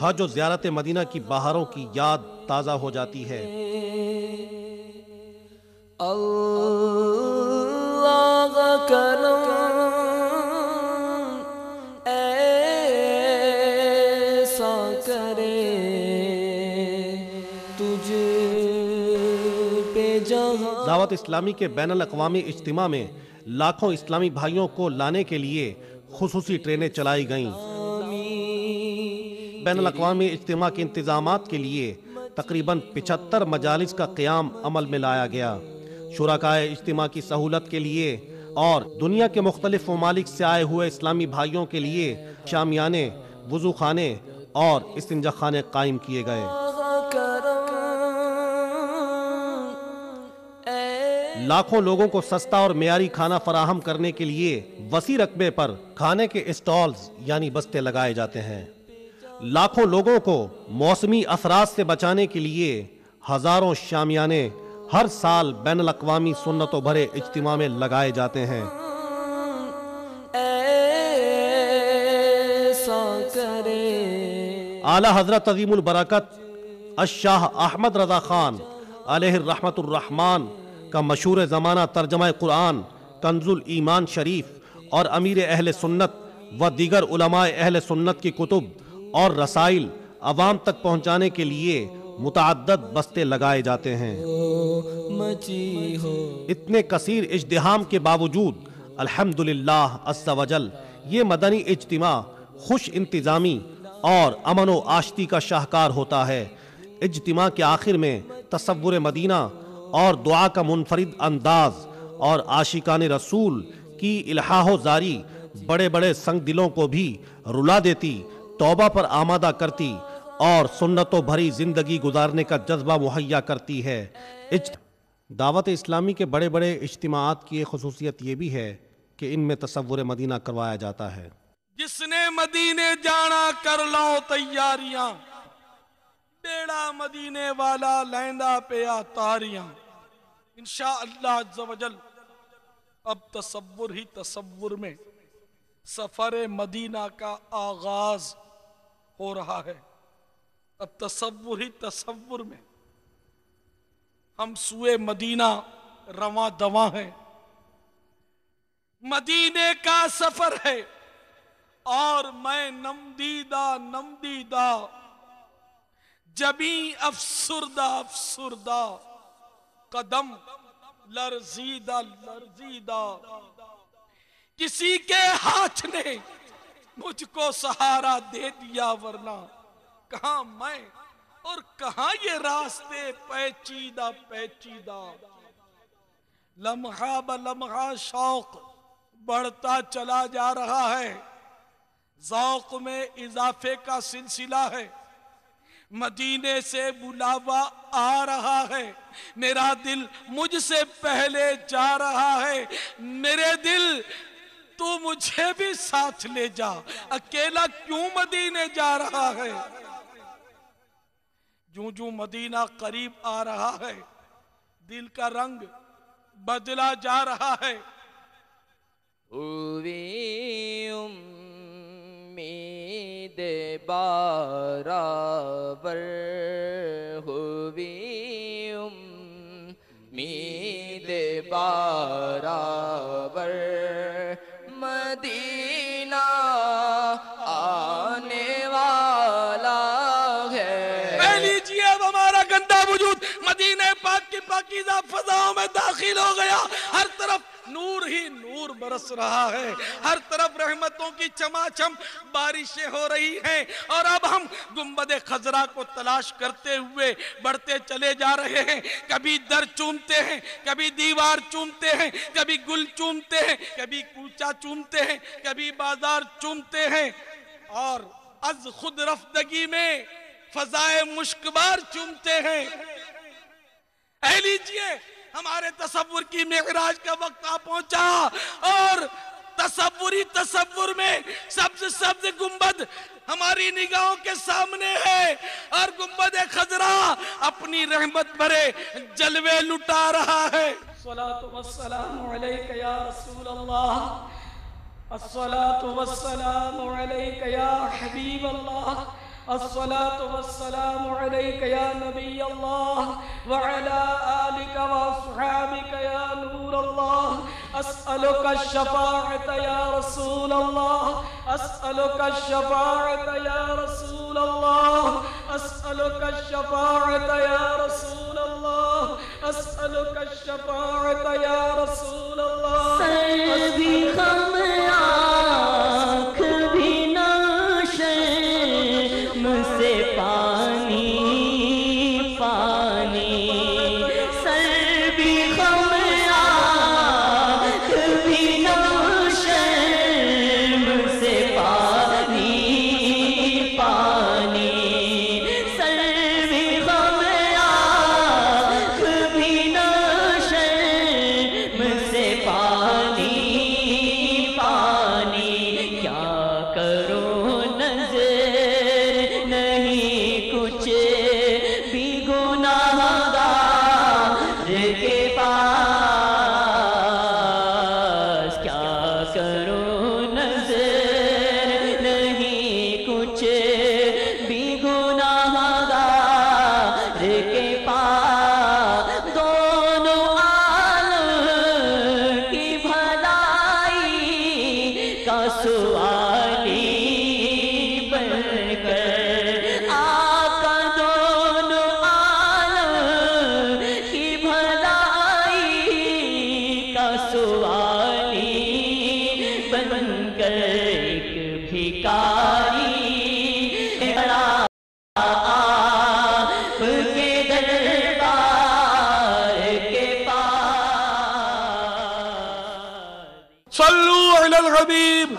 حج و زیارت مدینہ کی بہاروں کی یاد تازہ ہو جاتی ہے۔ اللہ کا کرم ایسا کرے تجھ پہ جہاں۔ دعوت اسلامی کے بین الاقوامی اجتماع میں لاکھوں اسلامی بھائیوں کو لانے کے لیے خصوصی ٹرینیں چلائی گئیں۔ بین الاقوامی اجتماع کے انتظامات کے لیے تقریباً 75 مجالس کا قیام عمل میں لایا گیا۔ شرکائے اجتماع کی سہولت کے لیے اور دنیا کے مختلف ممالک سے آئے ہوئے اسلامی بھائیوں کے لیے شامیانے، وضو خانے اور استنجا خانے قائم کیے گئے۔ لاکھوں لوگوں کو سستا اور معیاری کھانا فراہم کرنے کے لیے وسیع رقبے پر کھانے کے اسٹالز یعنی بستے لگائے جاتے ہیں۔ لاکھوں لوگوں کو موسمی اثرات سے بچانے کے لیے ہزاروں شامیانے ہر سال بین الاقوامی سنتوں بھرے اجتماع میں لگائے جاتے ہیں۔ اعلیٰ حضرت عظیم البرکت الشاہ احمد رضا خان علیہ الرحمت الرحمان کا مشہور زمانہ ترجمہ قرآن کنز الایمان شریف اور امیر اہل سنت و دیگر علماء اہل سنت کی کتب اور رسائل عوام تک پہنچانے کے لیے متعدد بستے لگائے جاتے ہیں۔ اتنے کثیر ازدحام کے باوجود الحمدللہ عز و جل یہ مدنی اجتماع خوش انتظامی اور امن و آشتی کا شاہکار ہوتا ہے۔ اجتماع کے آخر میں تصور مدینہ اور دعا کا منفرد انداز اور عاشقان رسول کی الحاح و زاری بڑے بڑے سنگ دلوں کو بھی رلا دیتی، توبہ پر آمادہ کرتی اور سنتوں بھری زندگی گزارنے کا جذبہ مہیا کرتی ہے۔ دعوت اسلامی کے بڑے بڑے اجتماعات کی ایک خصوصیت یہ بھی ہے کہ ان میں تصور مدینہ کروایا جاتا ہے۔ جس نے مدینے جانا کر لو تیاریاں، بیڑا مدینے والا لیندا پہ تاریاں۔ انشاءاللہ عز و جل اب تصور ہی تصور میں سفر مدینہ کا آغاز ہو رہا ہے۔ اب تصور ہی تصور میں ہم سوئے مدینہ رواں دواں ہیں۔ مدینے کا سفر ہے اور میں نمدیدہ جبیں افسردہ افسردہ قدم لرزیدہ کسی کے ہاتھ نے مجھ کو سہارا دے دیا، ورنہ کہاں میں اور کہاں یہ راستے پیچیدہ لمحہ بلمحہ شوق بڑھتا چلا جا رہا ہے، ذوق میں اضافے کا سلسلہ ہے، مدینے سے بلاوا آ رہا ہے، میرا دل مجھ سے پہلے جا رہا ہے، میرے دل تو مجھے بھی ساتھ لے جا، اکیلا کیوں مدینے جا رہا ہے۔ جو مدینہ قریب آ رہا ہے دل کا رنگ بدلا جا رہا ہے۔ ہوئی امید بارابر، ہوئی امید بارابر، مدینہ آنے والا ہے۔ اے لیجئے اب ہمارا گندا وجود مدینہ پاک کی پاکیزہ فضاؤں میں داخل ہو گیا، ہر طرف نور ہی نور برس رہا ہے، ہر طرف رحمتوں کی چماچم بارشیں ہو رہی ہیں، اور اب ہم گنبد خضرا کو تلاش کرتے ہوئے بڑھتے چلے جا رہے ہیں۔ کبھی در چومتے ہیں، کبھی دیوار چومتے ہیں، کبھی گل چومتے ہیں، کبھی کوچہ چومتے ہیں، کبھی بازار چومتے ہیں، اور از خود رفتگی میں فضائے مشکبار چومتے ہیں۔ اے لیجئے ہمارے تصور کی معراج کا وقت آ پہنچا، اور تصور میں سبز سبز گنبد ہماری نگاہوں کے سامنے ہے، اور گنبد خضرا اپنی رحمت بھرے جلوے لٹا رہا ہے۔ الصلاة والسلام علیک یا رسول اللہ، الصلاة والسلام علیک یا حبیب اللہ، الصلاة والسلام عليك يا نبي الله وعلى آلك وأصحابك يا نور الله أسألك الشفاعة يا رسول الله أسألك الشفاعة يا رسول الله أسألك الشفاعة يا رسول الله أسألك الشفاعة يا رسول الله سردی خم آنکھ بھی ناشرم سے پانی پانی سردی خم آنکھ بھی ناشرم سے پانی پانی سردی خم آنکھ بھی ناشرم سے پانی پانی کیا کرو نظر نہیں کچھ بھی گناہگار کے پاس کیا کرو نظر نہیں کچھ بھی گناہگار کے پاس دونوں عالم کی بھلائی کا سوالی بن کر آقا دونوں عالم کی بھلائی کا سوالی بن کر ایک بھکاری آپ کے دربار کے پاس صلو علی الحبیب.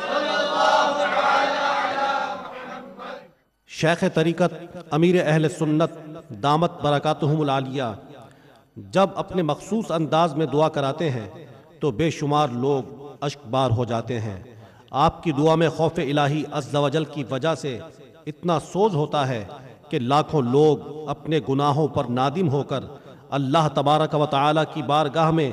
شیخ طریقت امیر اہل سنت دامت برکاتہم العالیہ جب اپنے مخصوص انداز میں دعا کراتے ہیں تو بے شمار لوگ اشک بار ہو جاتے ہیں. آپ کی دعا میں خوف الہی عز و جل کی وجہ سے اتنا سوز ہوتا ہے کہ لاکھوں لوگ اپنے گناہوں پر نادم ہو کر اللہ تبارک و تعالی کی بارگاہ میں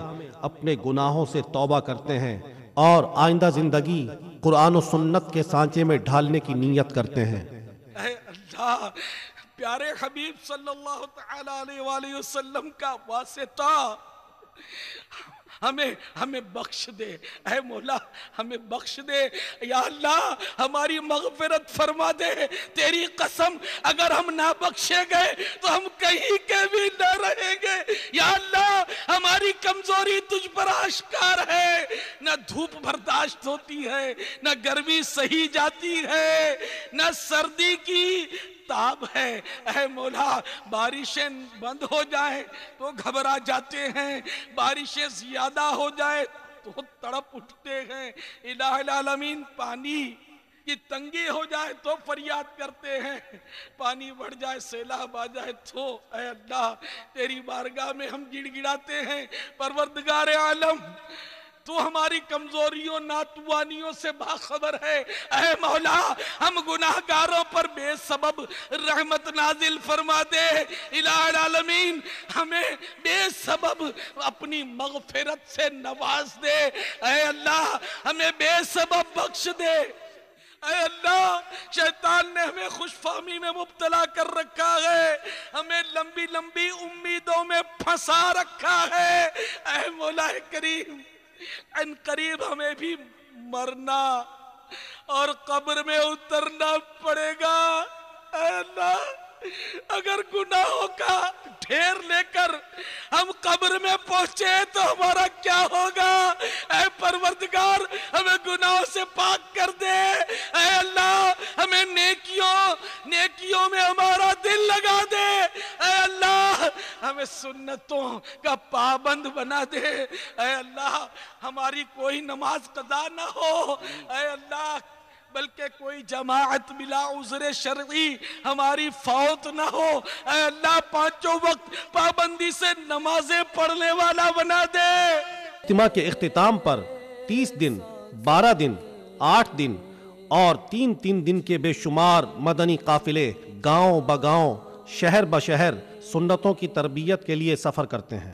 اپنے گناہوں سے توبہ کرتے ہیں اور آئندہ زندگی قرآن و سنت کے سانچے میں ڈھالنے کی نیت کرتے ہیں. اے اللہ پیارے حبیب صلی اللہ تعالی علیہ وآلہ وسلم کا واسطہ ہمیں بخش دے. اے مولا ہمیں بخش دے یا اللہ ہماری مغفرت فرما دے. تیری قسم اگر ہم نہ بخشے گئے تو ہم کہیں کے بھی نہ رہیں گے. یا اللہ ہماری کمزوری تجھ پر آشکار ہے. نہ دھوپ برداشت ہوتی ہے نہ گرمی سہی جاتی ہے نہ سردی کی تاب ہے. اے مولا بارشیں بند ہو جائیں تو گھبرا جاتے ہیں, بارشیں زیادہ ہو جائے تو تڑپ اٹھتے ہیں. الہ العالمین پانی کی تنگی ہو جائے تو فریاد کرتے ہیں, پانی بڑھ جائے سیلاب آ جائے تو اے اللہ تیری بارگاہ میں ہم گڑ گڑاتے ہیں. پروردگار عالم تو ہماری کمزوریوں ناتوانیوں سے باخبر ہے. اے مولا ہم گناہگاروں پر بے سبب رحمت نازل فرما دے. الہ العالمین ہمیں بے سبب اپنی مغفرت سے نواز دے. اے اللہ ہمیں بے سبب بخش دے. اے اللہ شیطان نے ہمیں خوش فہمی میں مبتلا کر رکھا ہے, ہمیں لمبی لمبی امیدوں میں پھنسا رکھا ہے. اے مولا کریم ان قریب ہمیں بھی مرنا اور قبر میں اترنا پڑے گا. اے اللہ اگر گناہوں کا ڈھیر لے کر ہم قبر میں پہنچے تو ہمارا کیا ہوگا؟ اے پروردگار ہمیں گناہوں سے پاک کر دے. اے اللہ ہمیں نیکیوں میں ہمارا دل لگا دے. اے اللہ ہمیں سنتوں کا پابند بنا دے. اے اللہ ہماری کوئی نماز قضا نہ ہو. اے اللہ بلکہ کوئی جماعت بلا عذر شرعی ہماری فوت نہ ہو. اے اللہ پانچوں وقت پابندی سے نمازیں پڑھنے والا بنا دے. اجتماع کے اختتام پر 30 دن 12 دن 8 دن اور 3 دن کے بے شمار مدنی قافلے گاؤں بگاؤں شہر بشہر سنتوں کی تربیت کے لیے سفر کرتے ہیں.